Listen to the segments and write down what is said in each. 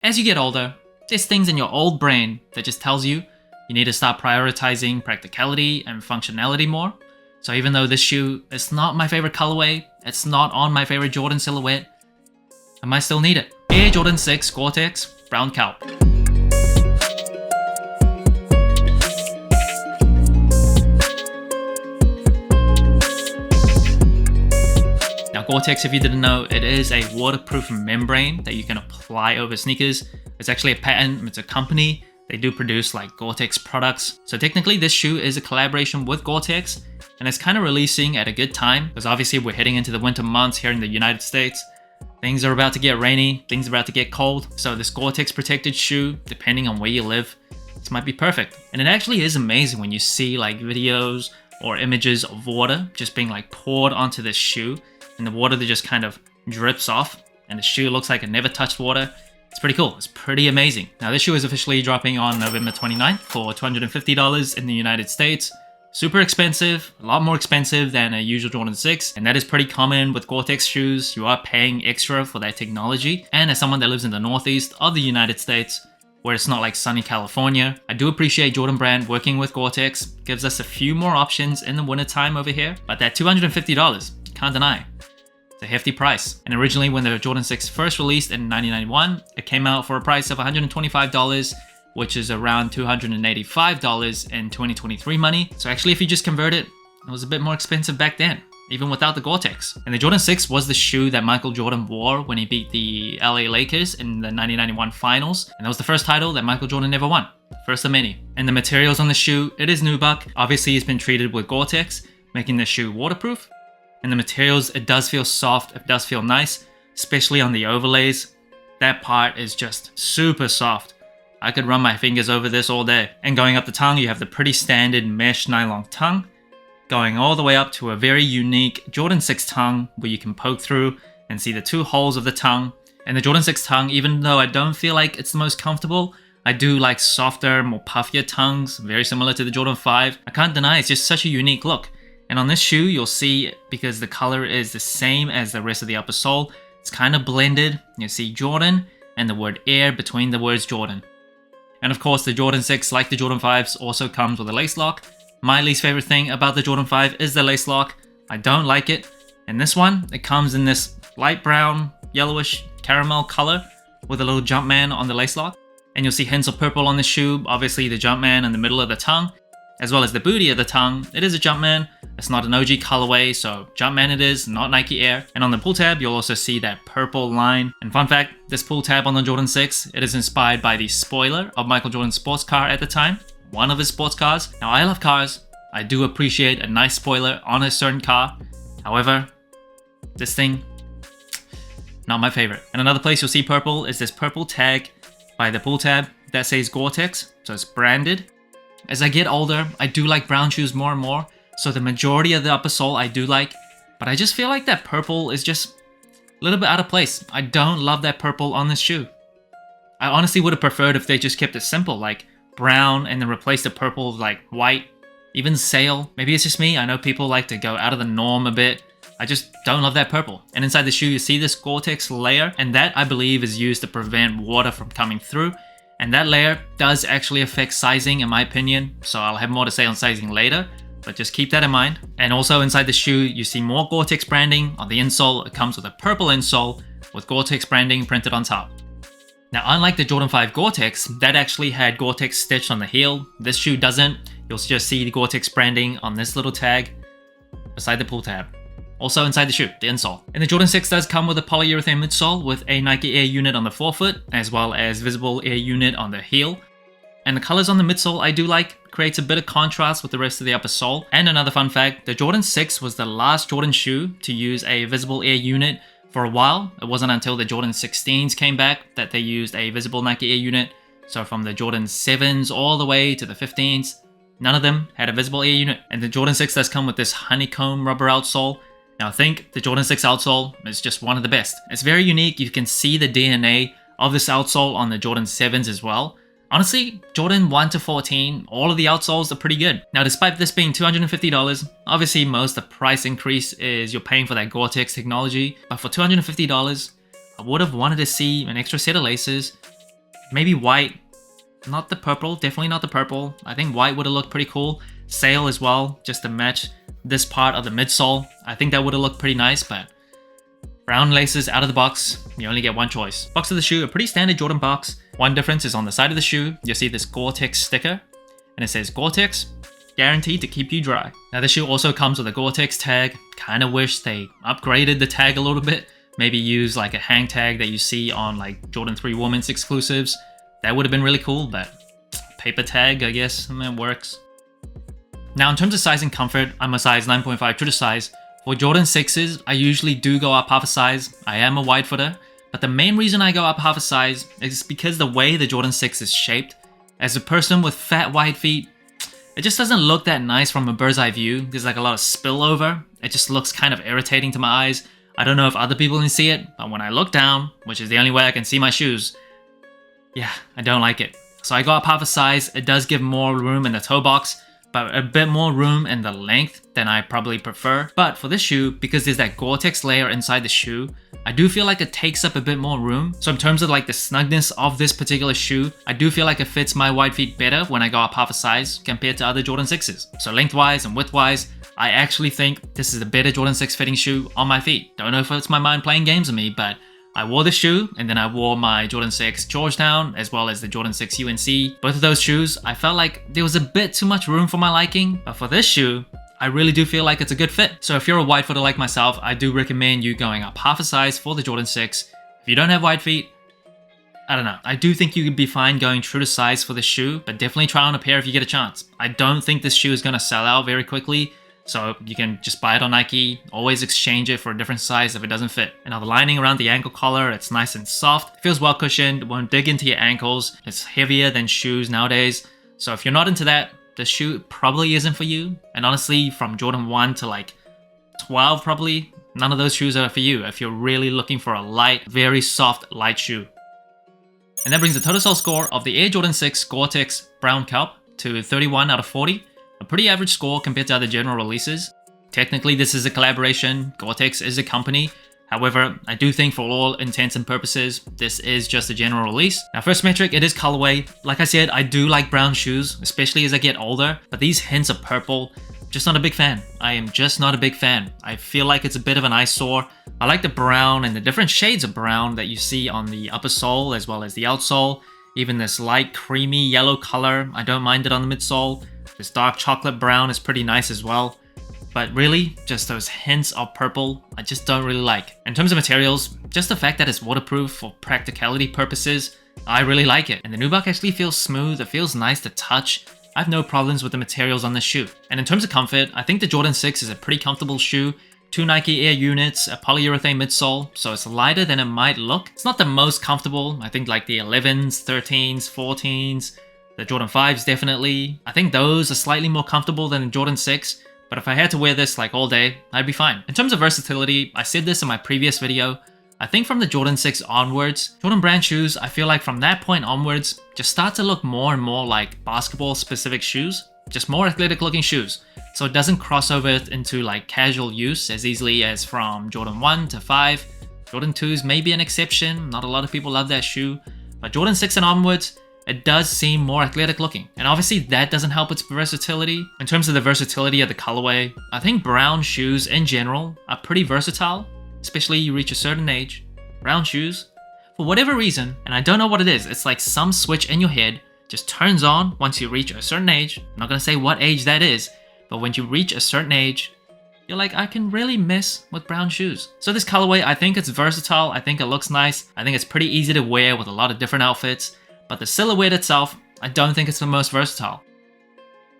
As you get older, there's things in your old brain that just tells you you need to start prioritizing practicality and functionality more. So even though this shoe is not my favorite colorway, it's not on my favorite Jordan silhouette, I might still need it. Air Jordan 6 GORE-TEX Brown Kelp. Now GORE-TEX, if you didn't know, it is a waterproof membrane that you can apply over sneakers. It's actually a patent, it's a company. They do produce like GORE-TEX products. So technically this shoe is a collaboration with GORE-TEX, and it's kind of releasing at a good time because obviously we're heading into the winter months here in the United States. Things are about to get rainy, things are about to get cold. So this GORE-TEX protected shoe, depending on where you live, this might be perfect. And it actually is amazing when you see like videos or images of water just being like poured onto this shoe, and the water that just kind of drips off and the shoe looks like it never touched water. It's pretty cool. It's pretty amazing. Now this shoe is officially dropping on November 29th for $250 in the United States. Super expensive, a lot more expensive than a usual Jordan 6, and that is pretty common with GORE-TEX shoes. You are paying extra for that technology. And as someone that lives in the northeast of the United States, where it's not like sunny California, I do appreciate Jordan Brand working with GORE-TEX. Gives us a few more options in the wintertime over here, but that $250, can't deny. It's a hefty price. And originally when the Jordan 6 first released in 1991, it came out for a price of $125, which is around $285 in 2023 money. So actually if you just convert it, it was a bit more expensive back then, even without the GORE-TEX. And the Jordan 6 was the shoe that Michael Jordan wore when he beat the LA Lakers in the 1991 finals. And that was the first title that Michael Jordan ever won. First of many. And the materials on the shoe, it is nubuck. Obviously it's been treated with GORE-TEX, making the shoe waterproof. And the materials, it does feel soft, it does feel nice, especially on the overlays. That part is just super soft. I could run my fingers over this all day. And going up the tongue, you have the pretty standard mesh nylon tongue, going all the way up to a very unique Jordan 6 tongue where you can poke through and see the two holes of the tongue. And the Jordan 6 tongue, even though I don't feel like it's the most comfortable, I do like softer, more puffier tongues, very similar to the Jordan 5. I can't deny it's just such a unique look. And on this shoe, you'll see, because the color is the same as the rest of the upper sole, it's kind of blended. You see Jordan and the word Air between the words Jordan. And of course, the Jordan 6, like the Jordan 5s, also comes with a lace lock. My least favorite thing about the Jordan 5 is the lace lock. I don't like it. And this one, it comes in this light brown, yellowish caramel color with a little Jumpman on the lace lock. And you'll see hints of purple on the shoe, obviously the Jumpman in the middle of the tongue, as well as the booty of the tongue. It is a Jumpman. It's not an OG colorway, so Jumpman it is, not Nike Air. And on the pull tab, you'll also see that purple line. And fun fact, this pull tab on the Jordan 6, it is inspired by the spoiler of Michael Jordan's sports car at the time, one of his sports cars. Now I love cars. I do appreciate a nice spoiler on a certain car. However, this thing, not my favorite. And another place you'll see purple is this purple tag by the pull tab that says GORE-TEX, so it's branded. As I get older, I do like brown shoes more and more. So the majority of the upper sole I do like, but I just feel like that purple is just a little bit out of place. I don't love that purple on this shoe. I honestly would have preferred if they just kept it simple, like brown, and then replaced the purple with like white, even sail. Maybe it's just me. I know people like to go out of the norm a bit. I just don't love that purple. And inside the shoe, you see this GORE-TEX layer, and that I believe is used to prevent water from coming through. And that layer does actually affect sizing in my opinion. So I'll have more to say on sizing later, but just keep that in mind. And also inside the shoe, you see more GORE-TEX branding. On the insole, it comes with a purple insole with GORE-TEX branding printed on top. Now, unlike the Jordan 5 GORE-TEX, that actually had GORE-TEX stitched on the heel. This shoe doesn't. You'll just see the GORE-TEX branding on this little tag beside the pull tab. Also inside the shoe, the insole. And the Jordan 6 does come with a polyurethane midsole with a Nike Air unit on the forefoot, as well as visible air unit on the heel. And the colors on the midsole I do like, creates a bit of contrast with the rest of the upper sole. And another fun fact, the Jordan 6 was the last Jordan shoe to use a visible air unit for a while. It wasn't until the Jordan 16s came back that they used a visible Nike Air unit. So from the Jordan 7s all the way to the 15s, none of them had a visible air unit. And the Jordan 6 does come with this honeycomb rubber outsole. Now I think the Jordan 6 outsole is just one of the best. It's very unique. You can see the DNA of this outsole on the Jordan 7s as well. Honestly, Jordan 1 to 14, all of the outsoles are pretty good. Now, despite this being $250, obviously most of the price increase is you're paying for that GORE-TEX technology. But for $250, I would have wanted to see an extra set of laces, Maybe white, not the purple, definitely not the purple. I think white would have looked pretty cool. Sail as well, just to match this part of the midsole. I think that would have looked pretty nice, but brown laces out of the box, you only get one choice. Box of the shoe, a pretty standard Jordan box. One difference is on the side of the shoe, you'll see this Goretex sticker, and it says Goretex, guaranteed to keep you dry. Now the shoe also comes with a Goretex tag. Kinda wish they upgraded the tag a little bit. Maybe use like a hang tag that you see on like Jordan 3 women's exclusives. That would have been really cool, but paper tag, I guess, that works. Now in terms of size and comfort, I'm a size 9.5 true to size. For Jordan 6s, I usually do go up half a size. I am a wide footer, but the main reason I go up half a size is because the way the Jordan 6 is shaped. As a person with fat wide feet, it just doesn't look that nice from a bird's eye view. There's like a lot of spillover. It just looks kind of irritating to my eyes. I don't know if other people can see it, but when I look down, which is the only way I can see my shoes, yeah, I don't like it. So I go up half a size. It does give more room in the toe box, but a bit more room in the length than I probably prefer. But for this shoe, because there's that Gore-Tex layer inside the shoe, I do feel like it takes up a bit more room. So in terms of like the snugness of this particular shoe, I do feel like it fits my wide feet better when I go up half a size compared to other Jordan 6s. So lengthwise and widthwise, I actually think this is a better Jordan 6 fitting shoe on my feet. Don't know if it's my mind playing games with me, but I wore this shoe, and then I wore my Jordan 6 Georgetown, as well as the Jordan 6 UNC. Both of those shoes, I felt like there was a bit too much room for my liking, but for this shoe, I really do feel like it's a good fit. So if you're a wide footer like myself, I do recommend you going up half a size for the Jordan 6. If you don't have wide feet, I don't know. I do think you could be fine going true to size for the shoe, but definitely try on a pair if you get a chance. I don't think this shoe is going to sell out very quickly. So you can just buy it on Nike, always exchange it for a different size if it doesn't fit. And now the lining around the ankle collar, it's nice and soft. It feels well cushioned, won't dig into your ankles. It's heavier than shoes nowadays. So if you're not into that, the shoe probably isn't for you. And honestly, from Jordan 1 to like 12 probably, none of those shoes are for you if you're really looking for a light, very soft, light shoe. And that brings the total sole score of the Air Jordan 6 Gore-Tex Brown Kelp to 31 out of 40. A pretty average score compared to other general releases. Technically, this is a collaboration. Goretex is a company. However, I do think for all intents and purposes, this is just a general release. Now, first metric, it is colorway. Like I said, I do like brown shoes, especially as I get older, but these hints of purple, just not a big fan. I am just not a big fan. I feel like it's a bit of an eyesore. I like the brown and the different shades of brown that you see on the upper sole as well as the outsole. Even this light creamy yellow color, I don't mind it on the midsole. This dark chocolate brown is pretty nice as well. But really, just those hints of purple, I just don't really like. In terms of materials, just the fact that it's waterproof for practicality purposes, I really like it. And the nubuck actually feels smooth, it feels nice to touch. I have no problems with the materials on this shoe. And in terms of comfort, I think the Jordan 6 is a pretty comfortable shoe. 2 Nike Air units, a polyurethane midsole, so it's lighter than it might look. It's not the most comfortable. I think like the 11s, 13s, 14s, the Jordan 5s definitely. I think those are slightly more comfortable than the Jordan 6, but if I had to wear this like all day, I'd be fine. In terms of versatility, I said this in my previous video, I think from the Jordan 6 onwards, Jordan brand shoes, I feel like from that point onwards, just start to look more and more like basketball specific shoes. Just more athletic looking shoes. So it doesn't cross over into like casual use as easily as from Jordan 1 to 5. Jordan 2s may be an exception, not a lot of people love that shoe, but Jordan 6 and onwards, it does seem more athletic looking. And obviously that doesn't help its versatility. In terms of the versatility of the colorway, I think brown shoes in general are pretty versatile, especially you reach a certain age. Brown shoes, for whatever reason, and I don't know what it is, it's like some switch in your head just turns on once you reach a certain age. I'm not gonna say what age that is, but when you reach a certain age, you're like, I can really mess with brown shoes. So this colorway, I think it's versatile, I think it looks nice, I think it's pretty easy to wear with a lot of different outfits. But the silhouette itself, I don't think it's the most versatile.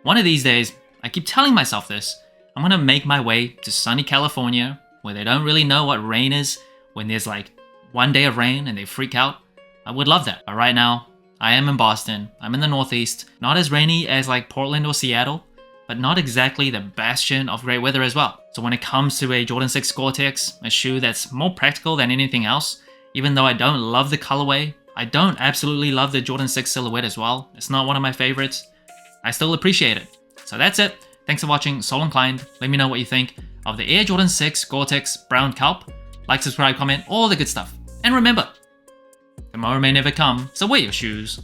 One of these days, I keep telling myself this, I'm gonna make my way to sunny California, where they don't really know what rain is, when there's like one day of rain and they freak out. I would love that. But right now, I am in Boston, I'm in the Northeast, not as rainy as like Portland or Seattle, but not exactly the bastion of great weather as well. So when it comes to a Jordan 6 Gore-Tex, a shoe that's more practical than anything else, even though I don't love the colorway, I don't absolutely love the Jordan 6 silhouette as well. It's not one of my favorites. I still appreciate it. So that's it. Thanks for watching Sole Inclined. Let me know what you think of the Air Jordan 6 Gore-Tex Brown Kelp. Like, subscribe, comment, all the good stuff. And remember, Tomorrow may never come, so wear your shoes.